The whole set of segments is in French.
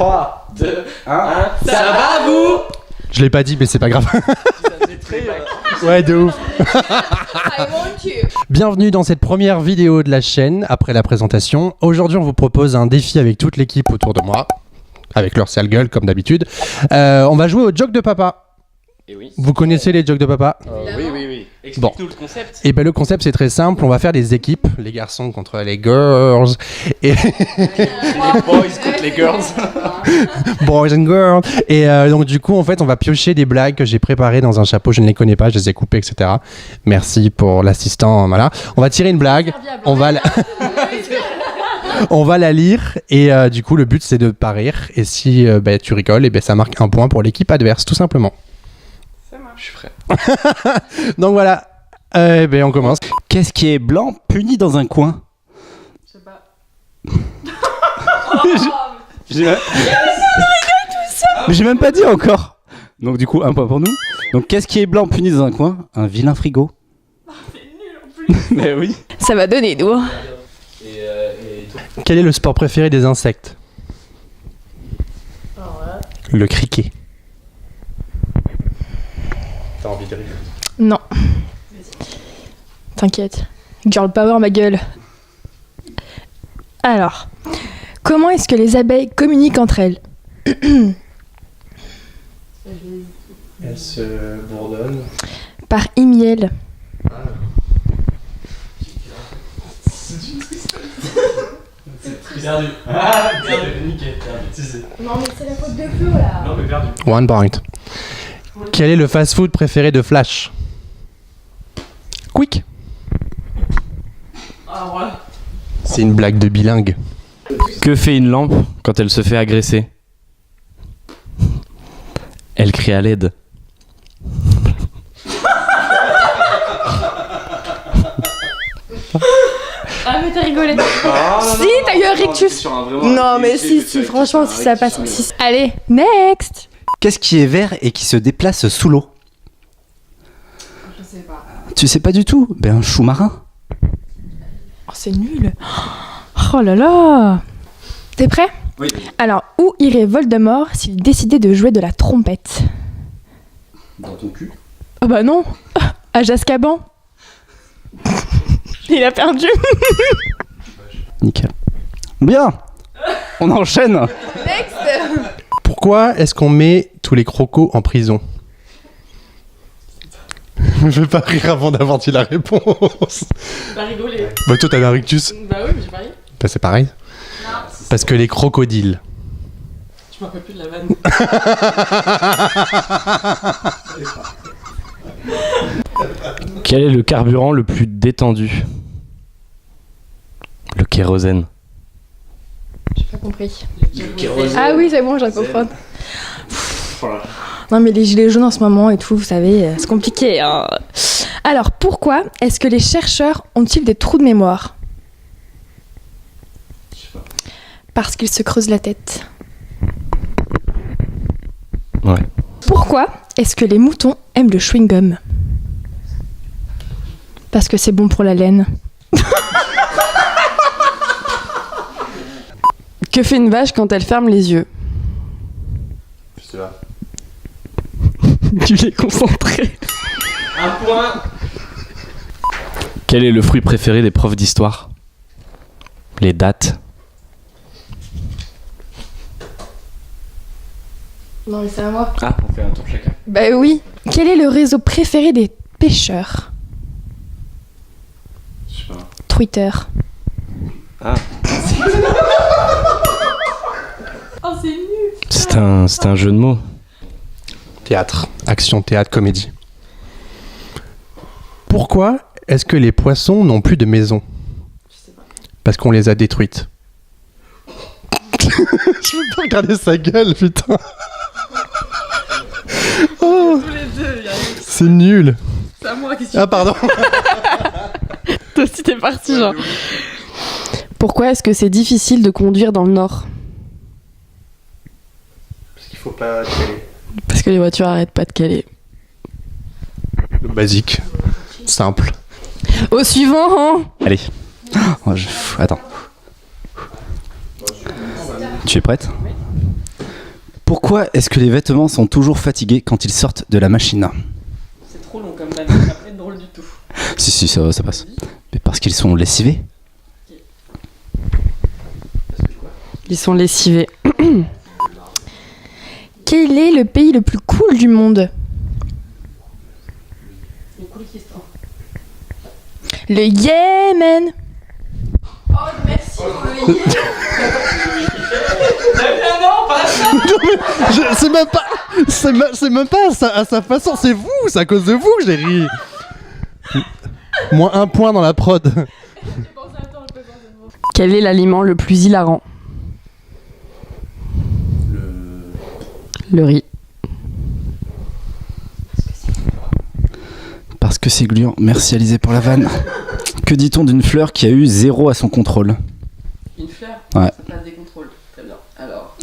3, 2, 1. Ça va vous? Je l'ai pas dit, mais c'est pas grave. Ouais, de ouf. Bienvenue dans cette première vidéo de la chaîne après la présentation. Aujourd'hui, on vous propose un défi avec toute l'équipe autour de moi, avec leur sale gueule comme d'habitude. On va jouer au joke de papa. Et oui. Vous connaissez les jokes de papa? Oui. Explique-nous le concept. Et ben le concept c'est très simple. On va faire des équipes, les garçons contre les girls et Les boys contre les girls. boys and girls. Et donc du coup en fait on va piocher des blagues que j'ai préparées dans un chapeau. Je ne les connais pas, je les ai coupées, etc. Merci pour l'assistant. Voilà. On va tirer une blague. On va on va la lire et du coup le but c'est de pas rire. Et si tu rigoles, et ben ça marque un point pour l'équipe adverse tout simplement. Je suis prêt. Donc voilà. On commence. Qu'est-ce qui est blanc puni dans un coin? Je sais pas. J'ai même pas dit encore. Donc du coup, un point pour nous. Donc qu'est-ce qui est blanc puni dans un coin? Un vilain frigo. C'est nul en plus. Mais oui. Ça va donner, nous. Quel est le sport préféré des insectes? Le criquet. T'as envie de rire? Non. T'inquiète. Girl power, ma gueule. Alors, comment est-ce que les abeilles communiquent entre elles? Elle se bourdonne. Par e-miel. Perdu. Nickel, perdu. Non, mais c'est la faute de Flo, là. Non, mais perdu. One point. Quel est le fast-food préféré de Flash? Quick. Ah, voilà. C'est une blague de bilingue. Que fait une lampe quand elle se fait agresser? Elle crie à l'aide. Ah, mais t'as rigolé. Si, t'as eu un rictus. Non, mais si, franchement, si ça passe. Si. Allez, next. Qu'est-ce qui est vert et qui se déplace sous l'eau? Je sais pas. Tu sais pas du tout? Ben un chou marin. Oh, c'est nul. Oh là là. T'es prêt? Oui. Alors, où irait Voldemort s'il décidait de jouer de la trompette? Dans ton cul. Oh bah non. À Azkaban. Il a perdu. Nickel. Bien. On enchaîne. Next. Pourquoi est-ce qu'on met tous les crocos en prison? Je vais pas rire avant d'avoir dit la réponse. Pas rigoler. Bah toi t'avais un rictus. Bah oui, mais j'ai pas ri. Bah c'est pareil. Non. Parce que les crocodiles. Je m'en rappelle plus de la vanne. Quel est le carburant le plus détendu? Le kérosène. J'ai pas compris. Kérosène. Ah oui, c'est bon, je viens de comprendre. Voilà. Non mais les gilets jaunes en ce moment et tout, vous savez, c'est compliqué. Hein. Alors, pourquoi est-ce que les chercheurs ont-ils des trous de mémoire? Je sais pas. Parce qu'ils se creusent la tête. Ouais. Pourquoi est-ce que les moutons aiment le chewing-gum? Parce que c'est bon pour la laine. Que fait une vache quand elle ferme les yeux? Je sais pas. Tu l'es concentré. Un point. Quel est le fruit préféré des profs d'histoire? Les dattes. Non mais c'est à moi. Ah, on fait un tour chacun. Bah oui. Quel est le réseau préféré des pêcheurs? Je sais pas. Twitter. Ah. Oh c'est nul. C'est un jeu de mots. Théâtre. Action, théâtre, comédie. Pourquoi est-ce que les poissons n'ont plus de maison? Parce qu'on les a détruites. Je veux pas regarder sa gueule, putain. Oh, Tous les deux, c'est nul. c'est à moi qui Ah pardon. Toi aussi t'es parti genre. Pourquoi est-ce que c'est difficile de conduire dans le Nord? Parce qu'il faut pas caler. Parce que les voitures arrêtent pas de caler. Le basique. Simple. Au suivant, hein. Allez. Oh, attends. Tu es prête? Pourquoi est-ce que les vêtements sont toujours fatigués quand ils sortent de la machine? C'est trop long comme ça, ça va pas être drôle du tout. Si, ça passe. Mais parce qu'ils sont lessivés. Ils sont lessivés. Quel est le pays le plus cool du monde? Le Yémen. C'est même pas à sa façon, c'est vous, c'est à cause de vous que j'ai ri. Moins 1 point dans la prod. Quel est l'aliment le plus hilarant? Le riz. Parce que c'est gluant. Merci Alizé pour la vanne. Que dit-on d'une fleur qui a eu 0 à son contrôle? Une fleur? Ouais. Ça passe des contrôles. Très bien. Alors.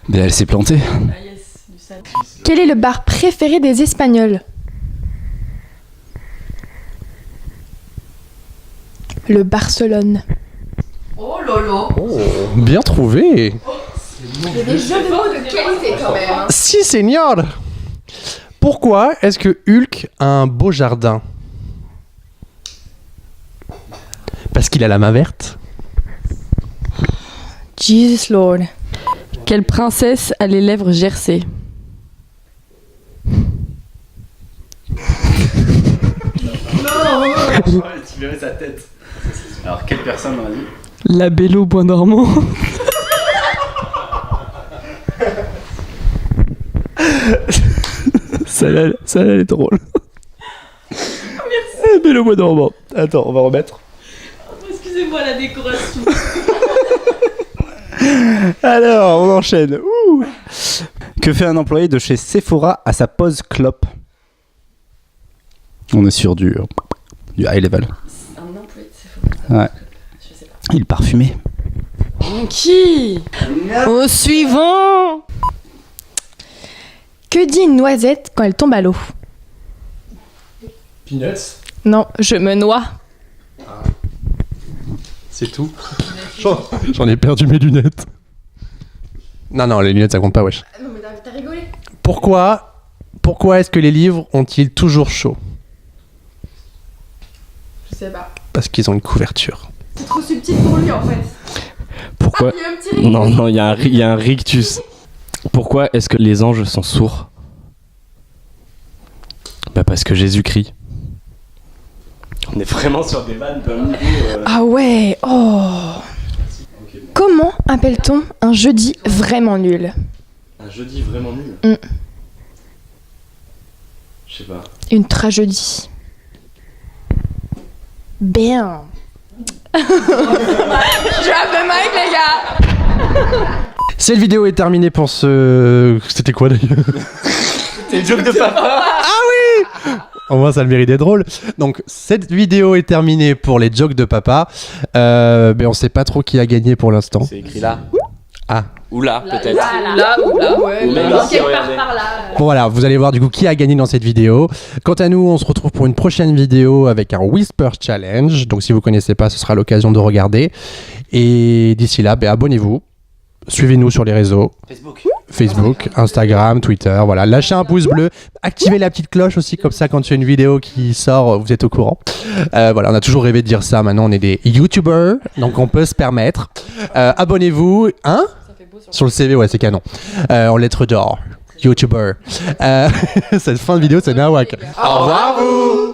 Mais elle s'est plantée. Ah yes, du sale. Quel est le bar préféré des Espagnols? Le Barcelone. Oh lolo. Bien trouvé. Il y a des jeux de mots de qualité quand même. Hein. Si, seigneur. Pourquoi est-ce que Hulk a un beau jardin? Parce qu'il a la main verte. Jesus Lord. Quelle princesse a les lèvres gercées? Tu verrais sa tête. Alors, quelle personne on a dit? La Belle au bois dormant. Celle-là, elle est drôle. Merci. Mais le bois dormant. Attends, on va remettre. Excusez-moi la décoration. Alors, on enchaîne. Ouh. Que fait un employé de chez Sephora à sa pause clope? On est sur du high level. Un employé de Sephora. Ouais. Je sais pas. Il parfumé. Qui? Au suivant. Que dit une noisette quand elle tombe à l'eau? Peanuts. Non, je me noie. C'est tout. J'en ai perdu mes lunettes. Non, les lunettes ça compte pas, wesh. Non mais t'as rigolé. Pourquoi est-ce que les livres ont-ils toujours chaud? Je sais pas. Parce qu'ils ont une couverture. C'est trop subtil pour lui en fait. Pourquoi? Il y a un petit Non, il y a un rictus. Pourquoi est-ce que les anges sont sourds? Bah parce que Jésus crie. On est vraiment sur des vannes d'un niveau... Ah ouais, oh. Comment appelle-t-on un jeudi vraiment nul? Un jeudi vraiment nul. Je sais pas. Une tragédie. Bien. Je have the mic les gars. Cette vidéo est terminée pour ce... C'était quoi d'ailleurs? C'est une joke de papa. Au moins ça a le mérite d'être drôle. Donc cette vidéo est terminée pour les jokes de papa. Mais on sait pas trop qui a gagné pour l'instant. C'est écrit là. Ah. Ou là, peut-être. Là ou là. Ou même ici, regardez. Bon voilà, vous allez voir du coup qui a gagné dans cette vidéo. Quant à nous, on se retrouve pour une prochaine vidéo avec un Whisper Challenge. Donc si vous connaissez pas, ce sera l'occasion de regarder. Et d'ici là, abonnez-vous. Suivez-nous sur les réseaux. Facebook, Instagram, Twitter, voilà. Lâchez un pouce bleu, activez la petite cloche aussi, comme ça quand il y a une vidéo qui sort, vous êtes au courant. Voilà, on a toujours rêvé de dire ça, maintenant on est des YouTubers, donc on peut se permettre. Abonnez-vous, hein? Sur le CV, ouais, c'est canon. En lettres d'or, YouTuber. Cette fin de vidéo, c'est nawak. Au revoir vous!